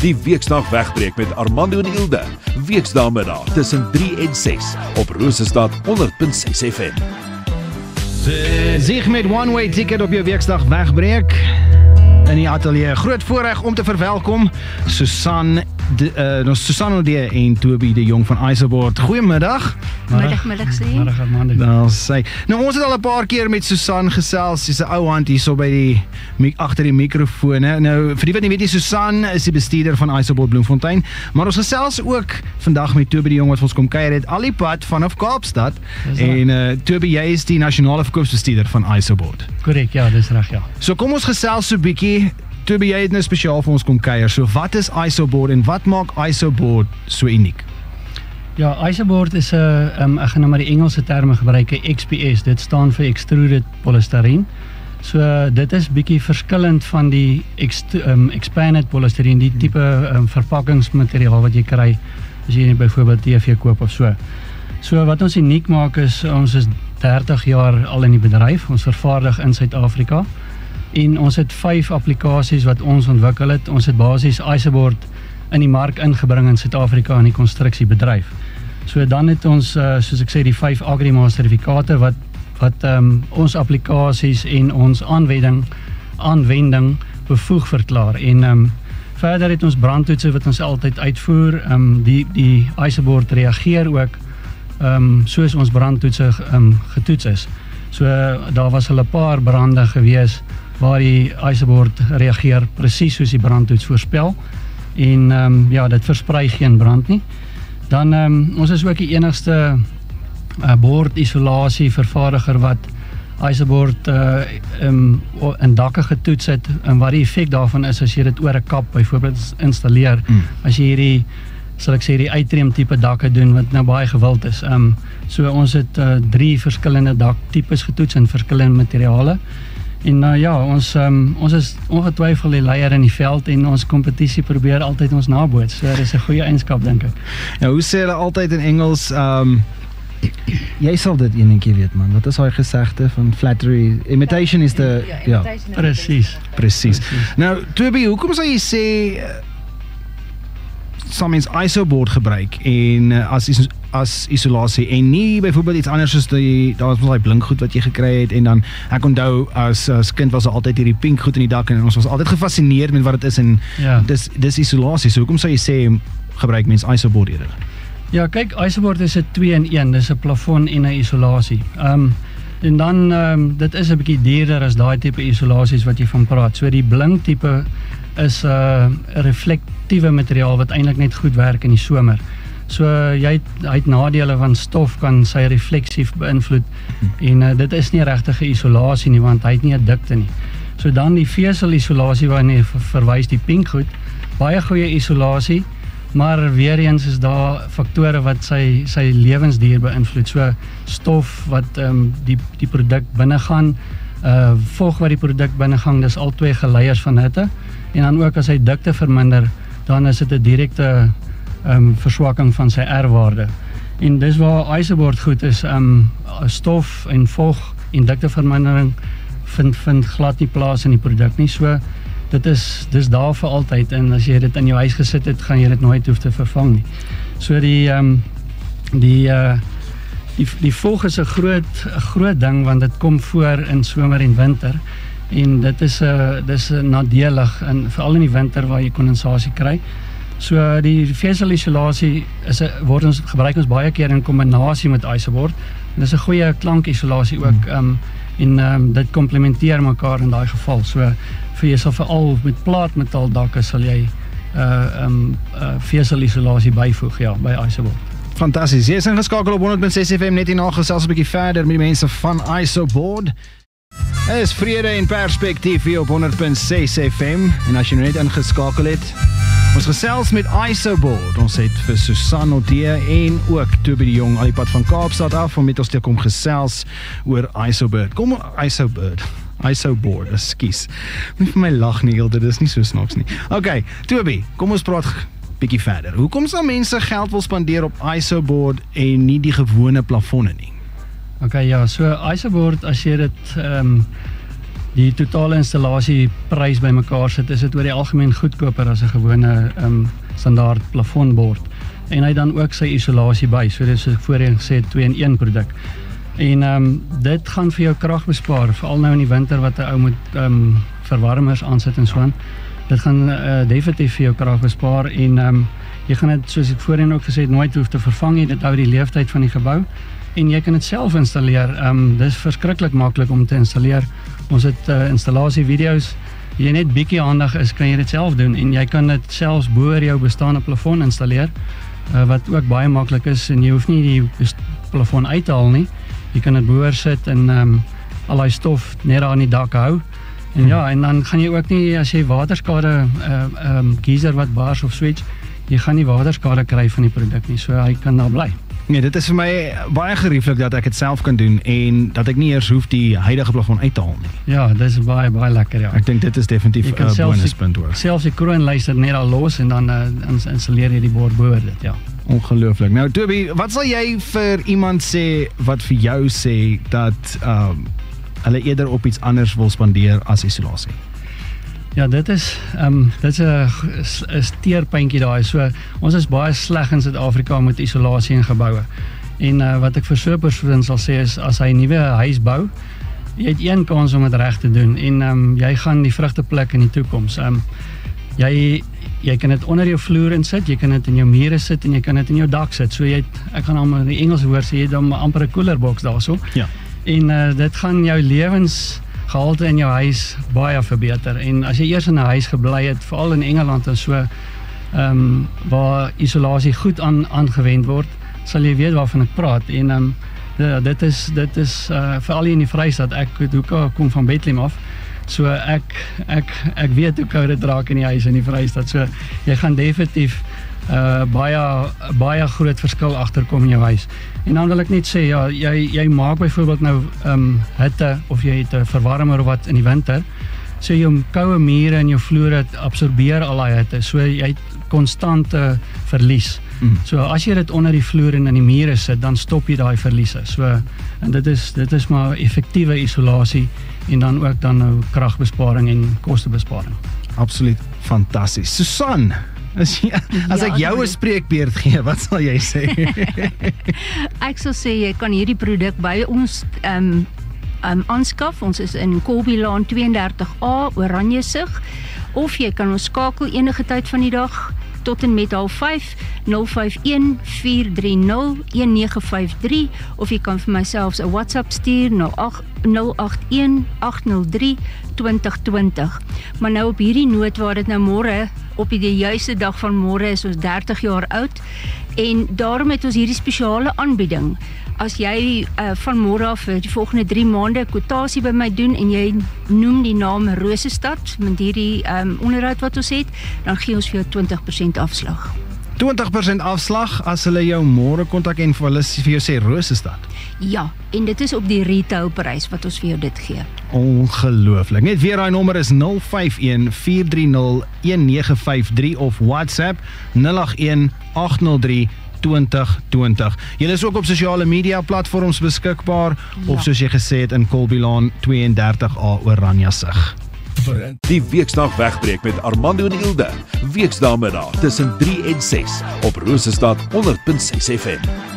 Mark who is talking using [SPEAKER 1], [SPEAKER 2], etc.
[SPEAKER 1] Die Weksdag wegbreek met Armando en Ilde. Weksdaagmiddag tussen 3 en 6 op Rosestad 100.6 FM.
[SPEAKER 2] Zich met One Way Ticket op jou Weksdag wegbreek. In die atelier. Groot voorreg om te verwelkom Susan O'Dea en Toby de Jong van Isoboard. Goeiemiddag.
[SPEAKER 3] Middag sê.
[SPEAKER 2] Middag Armando. Nou ons het al 'n paar keer met Susan gesels. Sy's 'n ou hand hier so by die agter die mikrofone. Nou vir die wat nie weet nie, Susan is die bestuurder van Isoboard Bloemfontein, maar ons gesels ook vandag met Toby de Jong wat vir ons kom kuier het al die pad vanaf Kaapstad. En Toby, jy is die nasionale verkoopsbestuurder van Isoboard.
[SPEAKER 4] Korrek, ja, dis reg, ja.
[SPEAKER 2] So kom ons gesels so 'n bietjie. Toby, jy het nou spesiaal vir ons kom kuier. So wat is Isoboard en wat maak Isoboard so uniek?
[SPEAKER 4] Ja, Isoboard is ek gaan nou maar die Engelse terme gebruik, XPS. Dit staan vir Extruded Polystyrene. So dit is bietjie verskillend van die Expanded Polystyrene, die tipe verpakkingsmateriaal wat jy kry as jy byvoorbeeld TV koop of so. So wat ons uniek maak is, ons is 30 jaar al in die bedryf. Ons vervaardig in Suid-Afrika. En ons het 5 applikasies wat ons ontwikkel het. Ons het basies Isoboard in die mark ingebring in Suid-Afrika in die konstruksiebedryf. So dan het ons, soos ek sê, die 5 Agrimaster sertifikate wat ons applikasies en ons aanwending bevoeg verklaar. En verder het ons brandtoetse wat ons altyd uitvoer. Die Isoboard reageer ook soos ons brandtoetse getoets is. So daar was 'n paar brande gewees waar die Isoboard reageer presies soos die brandtoets voorspel. En ja, dit versprei geen brand nie. Dan ons is ook die enigste boordisolasie vervaardiger wat Isoboard in dakke getoets het, en wat die effek daarvan is as jy dit oor 'n kap byvoorbeeld installeer, as jy hierdie, sal ek sê, die uitreem tipe dakke doen wat nou baie gewild is. So ons het 3 verskillende daktipes getoets in verskillende materiale. En ja, ons is ongetwyfeld die leier in die veld en ons kompetisie probeer altyd ons naboots. So dit is 'n goeie eienskap, dink ek.
[SPEAKER 2] Nou, hoe sê hulle altyd in Engels, jy sal dit eenetjie weet, man. Wat is daai gesegde van flattery? Imitation is the... Ja, presies. Nou, Toby, hoekom sal jy sê sal mens Isoboard gebruik en as isolasie en nie byvoorbeeld iets anders soos daar was daai blinkgoed wat jy gekry het, en dan ek onthou as kind was daar altyd hierdie pink goed in die dak en ons was altyd gefascineerd met wat dit is, en dis isolasie. So hoekom sou jy sê gebruik mens Isoboard eerder?
[SPEAKER 4] Ja, kyk, Isoboard is 'n 2-in-1, dis 'n plafon en 'n isolasie. En dan dit is 'n bietjie duurder as daai tipe isolasies wat jy van praat. So die blink tipe is 'n reflektiewe materiaal wat eintlik net goed werk in die somer. So hy het nadele van stof kan sy refleksie beïnvloed, en dit is nie regtig 'n isolasie nie, want hy het nie 'n dikte nie. So dan die veselisolasie waarna jy verwys, die pink goed, baie goeie isolasie, maar weer eens is daar faktore wat sy lewensduur beïnvloed. So stof wat die produk binne gaan, vog wat die produk binne gaan, dis al 2 geleiers van hitte. En dan ook as hy dikte verminder, dan is dit 'n direkte verswakking van sy R-waarde. En dis waar Isoboard goed is, stof en vog en diktevermindering vind glad nie plaas in die produk nie. So dis daar vir altyd, en as jy dit in jou huis gesit het, gaan jy dit nooit hoef te vervang nie. So die vog is 'n groot ding, want dit kom voor in somer en winter. En dit is nadelig, en veral in die winter waar jy kondensasie kry. So die veselisolasie gebruik ons baie keer in kombinasie met Isoboard. En dis 'n goeie klankisolasie ook, en dit komplementeer mekaar in daai geval. So vir jy sal veral met plaatmetaaldakke sal jy veselisolasie byvoeg, ja, by Isoboard.
[SPEAKER 2] Fantasties. Jy is ingeskakel op 100.6 FM, net hierna gesels 'n bietjie verder met die mense van Isoboard. Dit is Vrede en Perspektief hier op 100.6 FM, en as jy nou net ingeskakel het, ons gesels met Isoboard. Ons het vir Susan O'Dea en ook Toby de Jong al die pad van Kaapstad af om met ons te kom gesels oor Isoboard. Isoboard, ekskuus. Nie vir my lag nie, Hilde, dis nie so snaaks nie. Okay, Toby, kom ons praat bietjie verder. Hoekom sal mense geld wil spandeer op Isoboard en nie die gewone plafonne nie?
[SPEAKER 4] Okay, ja, so Isoboard, as jy dit die totale installasieprys bymekaar sit, is dit oor die algemeen goedkoper as 'n gewone standaard plafonbord. En hy dan ook sy isolasie by, so dit is voorheen gesê 2-in-1 produk. En dit gaan vir jou krag bespaar, veral nou in die winter wat 'n ou moet verwarmers aansit en so aan. Dit gaan definitief vir jou krag bespaar en jy gaan dit, soos ek voorheen ook gesê het, nooit hoef te vervang nie, dit hou die leeftyd van die gebou. En jy kan dit self installeer. Dit is verskriklik maklik om te installeer. Ons het installasie video's. Jy net bietjie handig is, kan jy dit self doen en jy kan dit selfs bo jou bestaande plafon installeer, wat ook baie maklik is en jy hoef nie die plafon uit te haal nie. Jy kan dit bo sit en al die stof net daar aan die dak hou. En ja, en dan gaan jy ook nie, as jy waterskade geyser wat bars of switch, jy gaan nie waterskade kry van die produk nie, so hy kan daar bly.
[SPEAKER 2] Nee, dit is vir my baie gerieflik dat ek dit self kan doen en dat ek nie eers hoef die huidige plafon uit te haal nie.
[SPEAKER 4] Ja, dit is baie lekker, ja.
[SPEAKER 2] Ek dink dit is definitief 'n bonuspunt hoor.
[SPEAKER 4] Selfs die kroonlyster net al los en dan installeer jy die bord bo dit, ja.
[SPEAKER 2] Ongelooflik. Nou Toby, wat sal jy vir iemand sê wat vir jou sê dat hulle eerder op iets anders wil spandeer as isolasie?
[SPEAKER 4] Ja, dit is 'n steerpuntjie daai. So ons is baie sleg in Suid-Afrika met isolasie in geboue. En wat ek vir so 'n persoon sal sê is, as hy 'n nuwe huis bou, jy het een kans om dit reg te doen en jy gaan die vrugte pluk in die toekoms. Jy kan dit onder jou vloer insit, jy kan dit in jou mure sit en jy kan dit in jou dak sit. So ek gaan hom in die Engels woord sê, jy het dan amper 'n koelerbox daarso. Ja. En dit gaan jou lewensgehalte in jou huis baie verbeter. En as jy eers in 'n huis gebly het, veral in Engeland en so, waar isolasie goed aangewend word, sal jy weet waarvan ek praat. En dit is veral hier in die Vrystaat, ek kom van Bethlehem af. So ek weet hoe koud dit raak in die huis in die Vrystaat. So jy gaan definitief baie groot verskil agterkom in jou huis. En dan wil ek net sê, ja, jy maak byvoorbeeld nou hitte of jy het 'n verwarmer of wat in die winter. So jou koue mure en jou vloere absorbeer al daai hitte. So jy het konstante verlies. So as jy dit onder die vloer en in die mure sit, dan stop jy daai verliese. So en dit is maar effektiewe isolasie en dan ook dan nou kragbesparing en kostebesparing.
[SPEAKER 2] Absoluut fantasties. Susan, as ek jou 'n spreekbeurt gee, wat sal jy sê?
[SPEAKER 3] Ek sal sê jy kan hierdie produk by ons aanskaf. Ons is in Kolbielaan 32A, Oranjesig, of jy kan ons skakel enige tyd van die dag tot en met 05:30 430 1953, of jy kan vir my selfs 'n WhatsApp stuur 081 803 2020. Maar nou op hierdie noot waar dit nou môre, op die juiste dag van môre is ons 30 jaar oud, en daarom het ons hierdie spesiale aanbieding. As jy van môre af die volgende 3 maande 'n kwotasie by my doen en jy noem die naam Rosestad met hierdie onderhoud wat ons het, dan gee ons vir jou 20% afslag.
[SPEAKER 2] 20% afslag as hulle jou môre kontak en vir hulle vir jou sê Rosestad.
[SPEAKER 3] Ja, en dit is op die retailprys wat ons vir jou dit gee.
[SPEAKER 2] Ongelooflik. Net weer daai nommer is 051 430 1953 of WhatsApp 081 803 2020. Julle is ook op sosiale media platforms beskikbaar, of soos jy gesê het in Kolbielaan 32A Oranjesig.
[SPEAKER 1] Die Weksdag wegbreek met Armando en Ilde. Weksdae middag tussen 3 en 6 op Rosestad 100.6 FM.